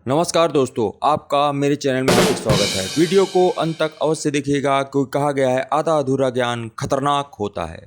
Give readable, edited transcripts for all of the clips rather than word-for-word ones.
नमस्कार दोस्तों, आपका मेरे चैनल में हार्दिक स्वागत है। वीडियो को अंत तक अवश्य देखिएगा क्योंकि कहा गया है आधा अधूरा ज्ञान खतरनाक होता है।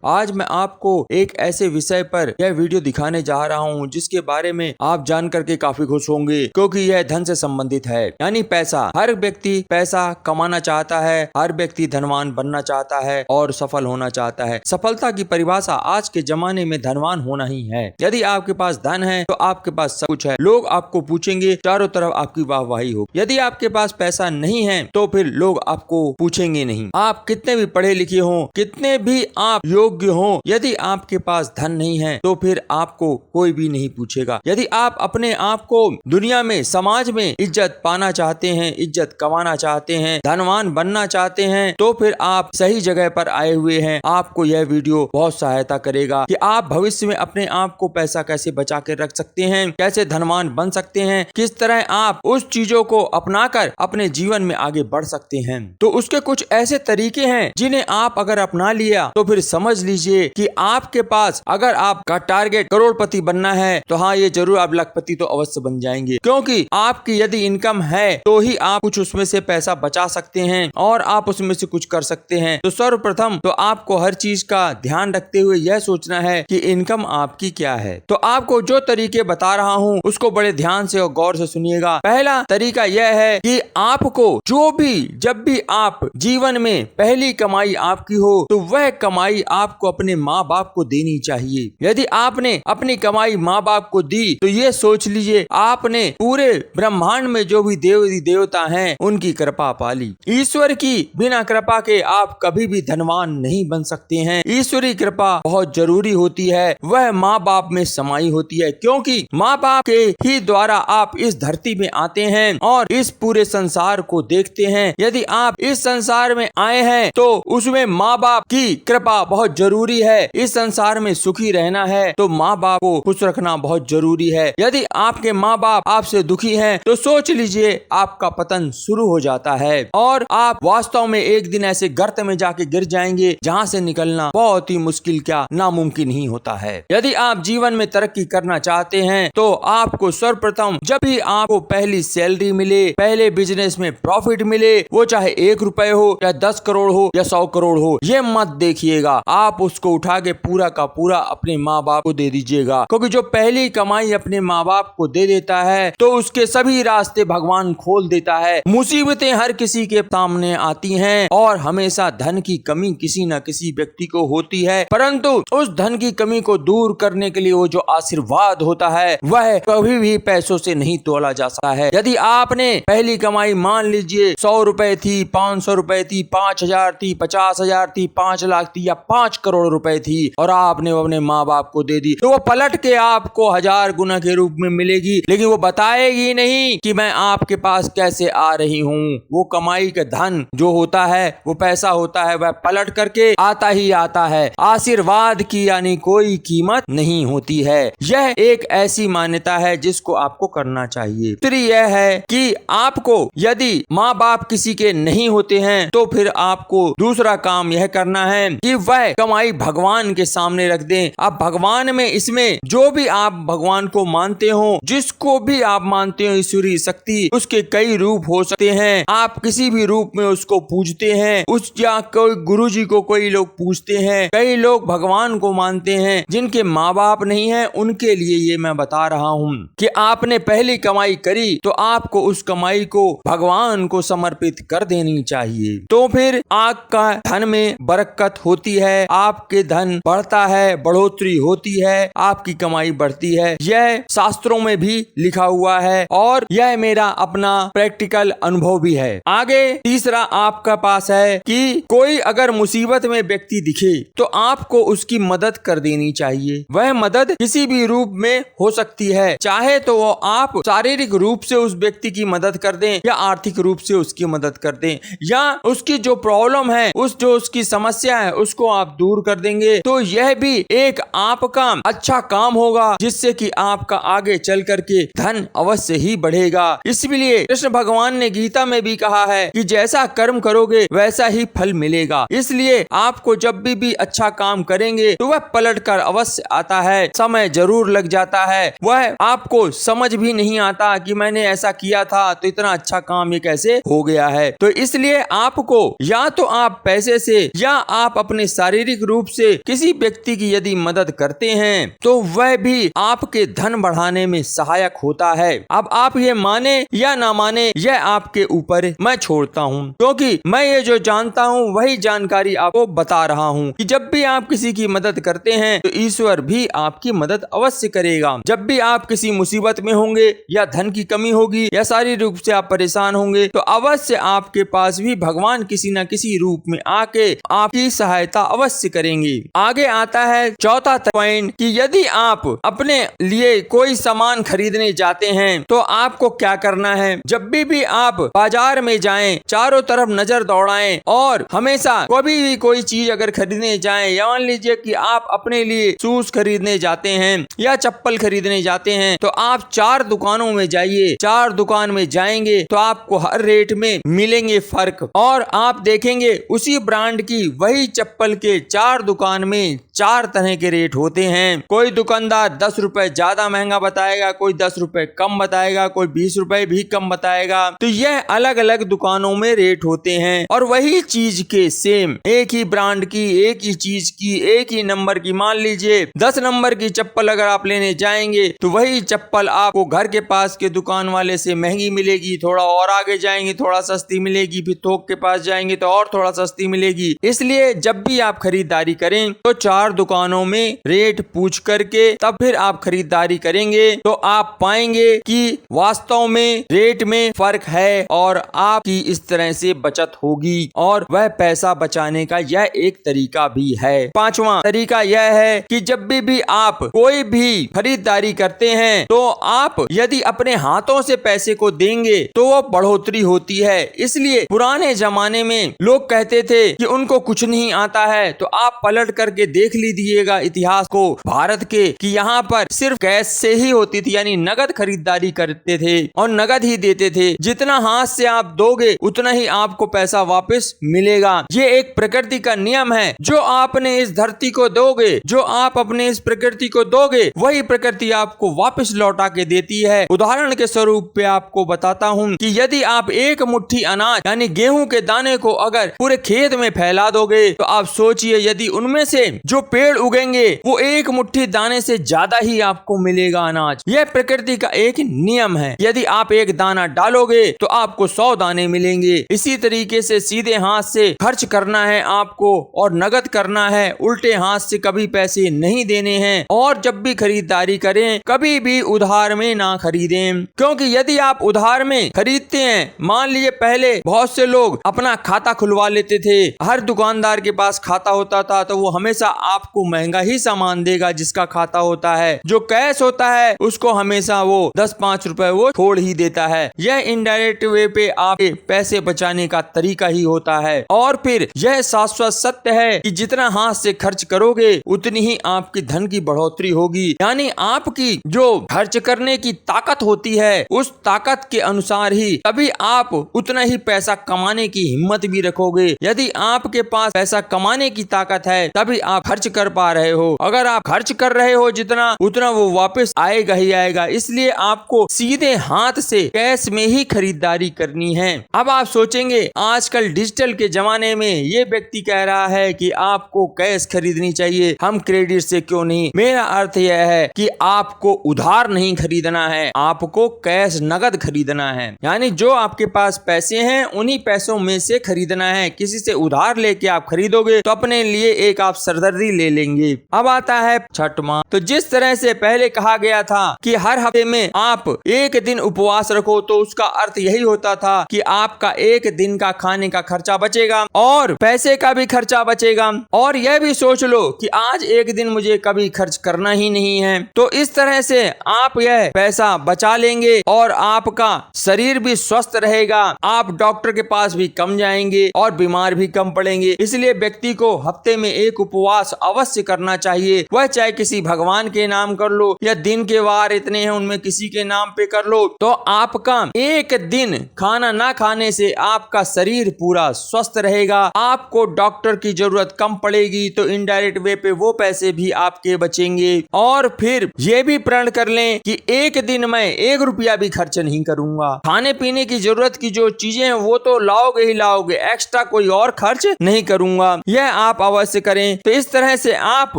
आज मैं आपको एक ऐसे विषय पर यह वीडियो दिखाने जा रहा हूं जिसके बारे में आप जान करके काफी खुश होंगे क्योंकि यह धन से संबंधित है, यानी पैसा। हर व्यक्ति पैसा कमाना चाहता है, हर व्यक्ति धनवान बनना चाहता है और सफल होना चाहता है। सफलता की परिभाषा आज के जमाने में धनवान होना ही है। यदि आपके पास धन है तो आपके पास सब कुछ है। लोग आपको पूछेंगे, चारों तरफ आपकी वाहवाही हो। यदि आपके पास पैसा नहीं है तो फिर लोग आपको पूछेंगे नहीं। आप कितने भी पढ़े लिखे हो, कितने भी आप योग्य हो, यदि आपके पास धन नहीं है तो फिर आपको कोई भी नहीं पूछेगा। यदि आप अपने आप को दुनिया में, समाज में इज्जत पाना चाहते हैं, इज्जत कमाना चाहते हैं, धनवान बनना चाहते हैं तो फिर आप सही जगह पर आए हुए हैं। आपको यह वीडियो बहुत सहायता करेगा कि आप भविष्य में अपने आप को पैसा कैसे बचा के रख सकते हैं, कैसे धनवान बन सकते हैं, किस तरह आप उस चीजों को अपनाकर अपने जीवन में आगे बढ़ सकते हैं। तो उसके कुछ ऐसे तरीके हैं जिन्हें आप अगर अपना लिया तो फिर समझ लीजिए कि आपके पास, अगर आपका टारगेट करोड़पति बनना है तो हाँ, ये जरूर आप लखपति तो अवश्य बन जाएंगे। क्योंकि आपकी यदि इनकम है तो ही आप कुछ उसमें से पैसा बचा सकते हैं और आप उसमें से कुछ कर सकते हैं। तो सर्वप्रथम तो आपको हर चीज का ध्यान रखते हुए यह सोचना है कि इनकम आपकी क्या है। तो आपको जो तरीके बता रहा हूँ उसको बड़े ध्यान से और गौर से सुनिएगा। पहला तरीका यह है कि आपको जब भी आप जीवन में पहली कमाई आपकी हो तो वह कमाई आपको अपने माँ बाप को देनी चाहिए। यदि आपने अपनी कमाई माँ बाप को दी तो ये सोच लीजिए आपने पूरे ब्रह्मांड में जो भी देवता हैं उनकी कृपा पाली। ईश्वर की बिना कृपा के आप कभी भी धनवान नहीं बन सकते हैं। ईश्वरी कृपा बहुत जरूरी होती है, वह माँ बाप में समाई होती है, क्योंकि माँ बाप के ही द्वारा आप इस धरती में आते हैं और इस पूरे संसार को देखते हैं। यदि आप इस संसार में आए हैं तो उसमें माँ बाप की कृपा बहुत जरूरी है। इस संसार में सुखी रहना है तो माँ बाप को खुश रखना बहुत जरूरी है। यदि आपके माँ बाप आपसे दुखी हैं तो सोच लीजिए आपका पतन शुरू हो जाता है और आप वास्तव में एक दिन ऐसे गर्त में जाके गिर जाएंगे जहाँ से निकलना बहुत ही मुश्किल, क्या नामुमकिन ही होता है। यदि आप जीवन में तरक्की करना चाहते हैं तो आपको सर्वप्रथम जब भी आपको पहली सैलरी मिले, पहले बिजनेस में प्रॉफिट मिले, वो चाहे 1 रुपए हो या 10 करोड़ हो या 100 करोड़ हो, ये मत देखिएगा। आप उसको उठा के पूरा का पूरा अपने माँ बाप को दे दीजिएगा, क्योंकि जो पहली कमाई अपने माँ बाप को दे देता है तो उसके सभी रास्ते भगवान खोल देता है। मुसीबतें हर किसी के सामने आती हैं और हमेशा धन की कमी किसी न किसी व्यक्ति को होती है, परंतु उस धन की कमी को दूर करने के लिए वो जो आशीर्वाद होता है वह कभी भी पैसों से नहीं तोला जा सकता है। यदि आपने पहली कमाई मान लीजिए 100 रुपए थी, 500 रुपए थी, 5000 थी, 50,000 थी, 5 लाख थी या 5 करोड़ रुपए थी और आपने अपने माँ बाप को दे दी, तो वो पलट के आपको 1000 गुना के रूप में मिलेगी, लेकिन वो बताएगी नहीं कि मैं आपके पास कैसे आ रही हूँ। वो कमाई का धन जो होता है, वो पैसा होता है, वह पलट करके आता ही आता है। आशीर्वाद की यानी कोई कीमत नहीं होती है। यह एक ऐसी मान्यता है जिसको आपको करना चाहिए। दूसरी यह है कि आपको यदि माँ बाप किसी के नहीं होते हैं तो फिर आपको दूसरा काम यह करना है कि वह कमाई भगवान के सामने रख दें। अब भगवान में, इसमें जो भी आप भगवान को मानते हो, जिसको भी आप मानते हो ईश्वरीय शक्ति, उसके कई रूप हो सकते हैं। आप किसी भी रूप में उसको पूजते हैं, उस या कोई गुरु जी को कोई लोग पूजते हैं, कई लोग भगवान को मानते हैं। जिनके माँ बाप नहीं है उनके लिए ये मैं बता रहा हूँ कि आपने पहली कमाई करी तो आपको उस कमाई को भगवान को समर्पित कर देनी चाहिए। तो फिर आपका धन में बरकत होती है, आपके धन बढ़ता है, बढ़ोतरी होती है, आपकी कमाई बढ़ती है। यह शास्त्रों में भी लिखा हुआ है और यह मेरा अपना प्रैक्टिकल अनुभव भी है। आगे तीसरा आपका पास है कि कोई अगर मुसीबत में व्यक्ति दिखे तो आपको उसकी मदद कर देनी चाहिए। वह मदद किसी भी रूप में हो सकती है, चाहे तो वो आप शारीरिक रूप से उस व्यक्ति की मदद कर दें या आर्थिक रूप से उसकी मदद कर दें या उसकी जो प्रॉब्लम है, जो उसकी समस्या है उसको आप दूर दूर कर देंगे तो यह भी एक आपका अच्छा काम होगा, जिससे कि आपका आगे चल करके धन अवश्य ही बढ़ेगा। इसलिए कृष्ण भगवान ने गीता में भी कहा है कि जैसा कर्म करोगे वैसा ही फल मिलेगा। इसलिए आपको जब भी अच्छा काम करेंगे तो वह पलट कर अवश्य आता है। समय जरूर लग जाता है, वह आपको समझ भी नहीं आता कि मैंने ऐसा किया था तो इतना अच्छा काम ये कैसे हो गया है। तो इसलिए आपको या तो आप पैसे से या आप अपने शारीरिक रूप से किसी व्यक्ति की यदि मदद करते हैं तो वह भी आपके धन बढ़ाने में सहायक होता है। अब आप ये माने या ना माने यह आपके ऊपर मैं छोड़ता हूँ, क्योंकि मैं ये जो जानता हूँ वही जानकारी आपको बता रहा हूँ कि जब भी आप किसी की मदद करते हैं तो ईश्वर भी आपकी मदद अवश्य करेगा। जब भी आप किसी मुसीबत में होंगे या धन की कमी होगी या शारीरिक रूप से आप परेशान होंगे तो अवश्य आपके पास भी भगवान किसी न किसी रूप में आके आपकी सहायता अवश्य करेंगे। आगे आता है चौथा पॉइंट कि यदि आप अपने लिए कोई सामान खरीदने जाते हैं तो आपको क्या करना है। जब भी आप बाजार में जाएं, चारों तरफ नजर दौड़ाएं और हमेशा कभी भी कोई चीज अगर खरीदने जाएं, या मान लीजिए कि आप अपने लिए शूज खरीदने जाते हैं या चप्पल खरीदने जाते हैं तो आप 4 दुकानों में जाइए। 4 दुकान में जाएंगे तो आपको हर रेट में मिलेंगे फर्क, और आप देखेंगे उसी ब्रांड की वही चप्पल के 4 दुकान में 4 तरह के रेट होते हैं। कोई दुकानदार 10 रुपए ज्यादा महंगा बताएगा, कोई 10 रुपए कम बताएगा, कोई 20 रुपए भी कम बताएगा। तो यह अलग अलग दुकानों में रेट होते हैं और वही चीज के सेम एक ही ब्रांड की, एक ही चीज की, एक ही नंबर की, मान लीजिए 10 नंबर की चप्पल अगर आप लेने जाएंगे तो वही चप्पल आपको घर के पास के दुकान वाले से महंगी मिलेगी, थोड़ा और आगे जाएंगे थोड़ा सस्ती मिलेगी, फिर थोक के पास जाएंगे तो और थोड़ा सस्ती मिलेगी। इसलिए जब भी आप खरीदारी करें तो 4 दुकानों में रेट पूछ करके तब फिर आप खरीदारी करेंगे तो आप पाएंगे कि वास्तव में रेट में फर्क है और आपकी इस तरह से बचत होगी, और वह पैसा बचाने का यह एक तरीका भी है। 5वां तरीका यह है कि जब भी आप कोई भी खरीदारी करते हैं तो आप यदि अपने हाथों से पैसे को देंगे तो वो बढ़ोतरी होती है। इसलिए पुराने जमाने में लोग कहते थे कि उनको कुछ नहीं आता है, तो आप पलट करके देख लीजिएगा इतिहास को भारत के कि यहाँ पर सिर्फ कैश से ही होती थी, यानी नगद खरीदारी करते थे और नगद ही देते थे। जितना हाथ से आप दोगे उतना ही आपको पैसा वापस मिलेगा। ये एक प्रकृति का नियम है। जो आपने इस धरती को दोगे, जो आप अपने इस प्रकृति को दोगे, वही प्रकृति आपको वापस लौटा के देती है। उदाहरण के स्वरूप पे आपको बताता हूँ कि यदि आप एक मुट्ठी अनाज यानी गेहूं के दाने को अगर पूरे खेत में फैला दोगे तो आप सोचिए यदि उनमें से जो पेड़ उगेंगे वो एक मुट्ठी दाने से ज्यादा ही आपको मिलेगा अनाज। यह प्रकृति का एक नियम है। यदि आप एक दाना डालोगे तो आपको 100 दाने मिलेंगे। इसी तरीके से सीधे हाथ से खर्च करना है आपको और नगद करना है, उल्टे हाथ से कभी पैसे नहीं देने हैं। और जब भी खरीदारी करें कभी भी उधार में ना खरीदें, क्योंकि यदि आप उधार में खरीदते हैं, मान लीजिए पहले बहुत से लोग अपना खाता खुलवा लेते थे, हर दुकानदार के पास खाता होता था तो वो हमेशा आपको महंगा ही सामान देगा जिसका खाता होता है। जो कैश होता है उसको हमेशा वो 10-5 रुपए वो छोड़ ही देता है। यह इनडायरेक्ट वे पे आपके पैसे बचाने का तरीका ही होता है। और फिर यह शाश्वत सत्य है कि जितना हाथ से खर्च करोगे उतनी ही आपकी धन की बढ़ोतरी होगी। यानी आपकी जो खर्च करने की ताकत होती है उस ताकत के अनुसार ही तभी आप उतना ही पैसा कमाने की हिम्मत भी रखोगे। यदि आपके पास पैसा कमाने की ताकत है तभी आप खर्च कर पा रहे हो। अगर आप खर्च कर रहे हो जितना उतना वो वापस आएगा ही आएगा। इसलिए आपको सीधे हाथ से कैश में ही खरीदारी करनी है। अब आप सोचेंगे आजकल डिजिटल के जमाने में ये व्यक्ति कह रहा है कि आपको कैश खरीदनी चाहिए, हम क्रेडिट से क्यों नहीं। मेरा अर्थ यह है कि आपको उधार नहीं खरीदना है, आपको कैश नगद खरीदना है। यानी जो आपके पास पैसे हैं उन्हीं पैसों में से खरीदना है। किसी से उधार लेके आप खरीदोगे तो अपने लिए एक आप सरदर्दी ले लेंगे। अब आता है 6वां। तो जिस तरह से पहले कहा गया था कि हर हफ्ते में आप एक दिन उपवास रखो तो उसका अर्थ यही होता था कि आपका एक दिन का खाने का खर्चा बचेगा और पैसे का भी खर्चा बचेगा। और यह भी सोच लो कि आज एक दिन मुझे कभी खर्च करना ही नहीं है, तो इस तरह से आप यह पैसा बचा लेंगे और आपका शरीर भी स्वस्थ रहेगा। आप डॉक्टर के पास भी कम जाएंगे और बीमार भी कम पड़ेंगे। इसलिए व्यक्ति को हफ्ते में एक उपवास अवश्य करना चाहिए। वह चाहे किसी भगवान के नाम कर लो या दिन के वार इतने हैं उनमें किसी के नाम पे कर लो। तो आपका एक दिन खाना ना खाने से आपका शरीर पूरा स्वस्थ रहेगा, आपको डॉक्टर की जरूरत कम पड़ेगी, तो इनडायरेक्ट वे पे वो पैसे भी आपके बचेंगे। और फिर ये भी प्रण कर लें कि एक दिन मैं 1 रुपया भी खर्च नहीं करूंगा। खाने पीने की जरूरत की जो चीजें हैं वो तो लाओगे ही लाओगे, एक्स्ट्रा कोई और खर्च नहीं करूंगा। यह आप अवश्य करें। तो इस तरह से आप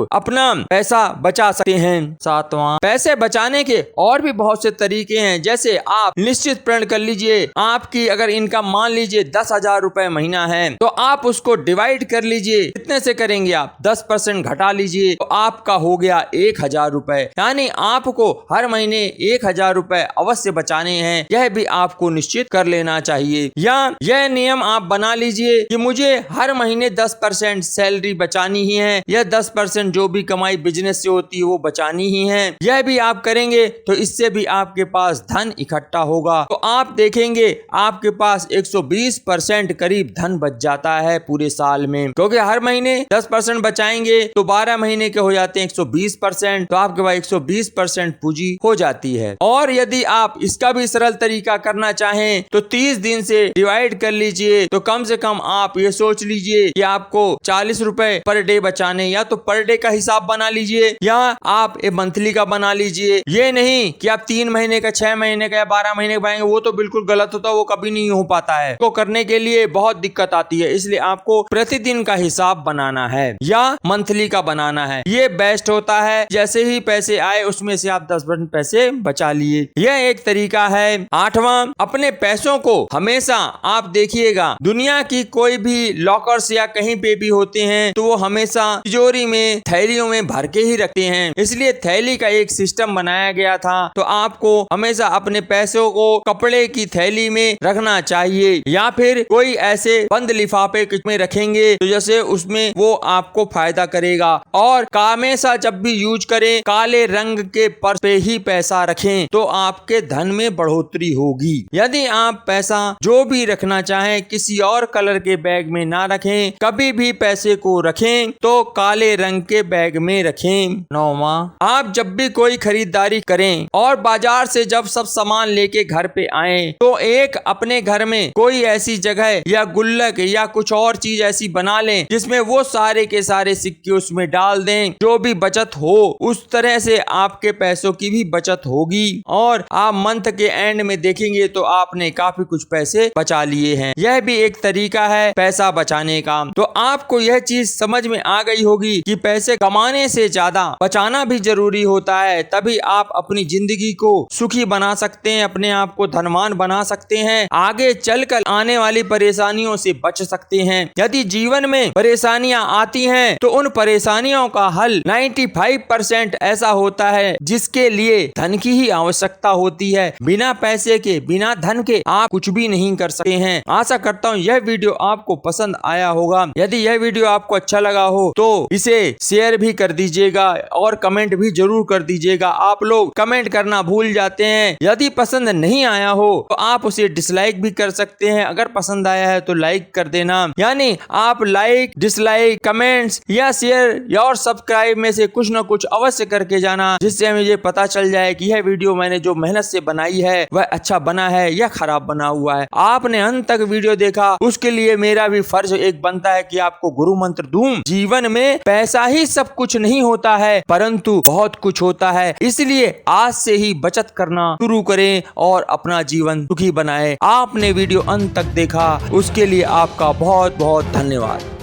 अपना पैसा बचा सकते हैं। 7वां, पैसे बचाने के और भी बहुत से तरीके हैं। जैसे आप निश्चित प्रण कर लीजिए, आपकी अगर इनकम मान लीजिए 10,000 रुपए महीना है तो आप उसको डिवाइड कर लीजिए। कितने से करेंगे आप? 10% घटा लीजिए तो आपका हो गया 1,000 रुपए। यानी आपको हर महीने 1,000 रुपए अवश्य बचाने हैं। यह भी आपको निश्चित कर लेना चाहिए। या यह नियम आप बना लीजिए कि मुझे हर महीने 10% सैलरी बचानी ही है या 10% जो भी कमाई बिजनेस से होती है वो बचानी ही है। यह भी आप करेंगे तो इससे भी आपके पास धन इकट्ठा होगा। तो आप देखेंगे आपके पास 120% करीब धन बच जाता है पूरे साल में, क्योंकि हर महीने 10% बचाएंगे तो 12 महीने के हो जाते हैं 120%। तो आपके पास 120% पूंजी हो जाती है। और यदि आप इसका भी सरल तरीका करना चाहें तो 30 दिन से डिवाइड कर लीजिए। तो कम से कम आप ये सोच लीजिए कि आपको 40 रुपए पर डे बचाने, या तो पर डे का हिसाब बना लीजिए या आप एक मंथली का बना लीजिए। ये नहीं कि आप 3 महीने का, 6 महीने का या 12 महीने का बनाएंगे, वो तो बिल्कुल गलत होता है, वो कभी नहीं हो पाता है। तो करने के लिए बहुत दिक्कत आती है, इसलिए आपको प्रतिदिन का हिसाब बनाना है या मंथली का बनाना है। ये बेस्ट होता है। जैसे ही पैसे आए उसमें से आप 10% पैसे बचा लिए। यह एक तरीका है। 8वां, अपने पैसों को हमेशा आप देखिएगा, दुनिया की कोई भी लॉकर्स या कहीं पे भी होते हैं तो वो हमेशा तिजोरी में, थैलियों में भर के ही रखते हैं। इसलिए थैली का एक सिस्टम बनाया गया था। तो आपको हमेशा अपने पैसों को कपड़े की थैली में रखना चाहिए, या फिर कोई ऐसे बंद लिफाफे में रखेंगे तो जैसे उसमें वो आपको फायदा करेगा। और हमेशा जब भी यूज करें काले रंग के पर्स पे ही पैसा रखें तो आपके धन में बढ़ोतरी होगी। यदि आप पैसा जो भी रखना चाहें किसी और कलर के बैग में ना रखें, कभी भी पैसे को रखें तो काले रंग के बैग में रखें। 9वां, आप जब भी कोई खरीदारी करें और बाजार से जब सब सामान लेके घर पे आएं तो एक अपने घर में कोई ऐसी जगह या गुल्लक या कुछ और चीज ऐसी बना लें जिसमें वो सारे के सारे सिक्के उसमें डाल दें। जो भी बचत हो उस तरह से आपके पैसों की भी बचत होगी और आप मंथ के एंड में देखेंगे तो आपने काफी कुछ पैसे बचा लिए हैं। यह भी एक तरीका है पैसा बचाने का। तो आपको यह चीज समझ में आ गई होगी कि पैसे कमाने से ज्यादा बचाना भी जरूरी होता है, तभी आप अपनी जिंदगी को सुखी बना सकते हैं, अपने आप को धनवान बना सकते हैं, आगे चलकर आने वाली परेशानियों से बच सकते हैं। यदि जीवन में परेशानियां आती हैं तो उन परेशानियों का हल 95% ऐसा होता है जिसके लिए धन की ही आवश्यकता होती है। बिना पैसे के, बिना धन के आप कुछ भी नहीं कर सकते हैं। आशा करता हूँ यह वीडियो आपको पसंद आया होगा। यदि यह वीडियो आपको अच्छा लगा हो तो इसे शेयर भी कर दीजिएगा और कमेंट भी जरूर कर दीजिएगा। आप लोग कमेंट करना भूल जाते हैं। यदि पसंद नहीं आया हो तो आप उसे डिसलाइक भी कर सकते हैं। अगर पसंद आया है तो लाइक कर देना। यानी आप लाइक, डिसलाइक, कमेंट्स या शेयर या और सब्सक्राइब में से कुछ न कुछ अवश्य करके जाना, जिससे मुझे पता चल जाए कि यह वीडियो मैंने जो मेहनत से बनाई है वह अच्छा बना है या खराब बना हुआ है। आपने अंत तक वीडियो देखा, उसके लिए मेरा भी फर्ज एक बनता है कि आपको गुरु मंत्र दूं। जीवन में पैसा ही सब कुछ नहीं होता है, परंतु बहुत कुछ होता है। इसलिए आज से ही बचत करना शुरू करें और अपना जीवन सुखी बनाएं। आपने वीडियो अंत तक देखा उसके लिए आपका बहुत बहुत धन्यवाद।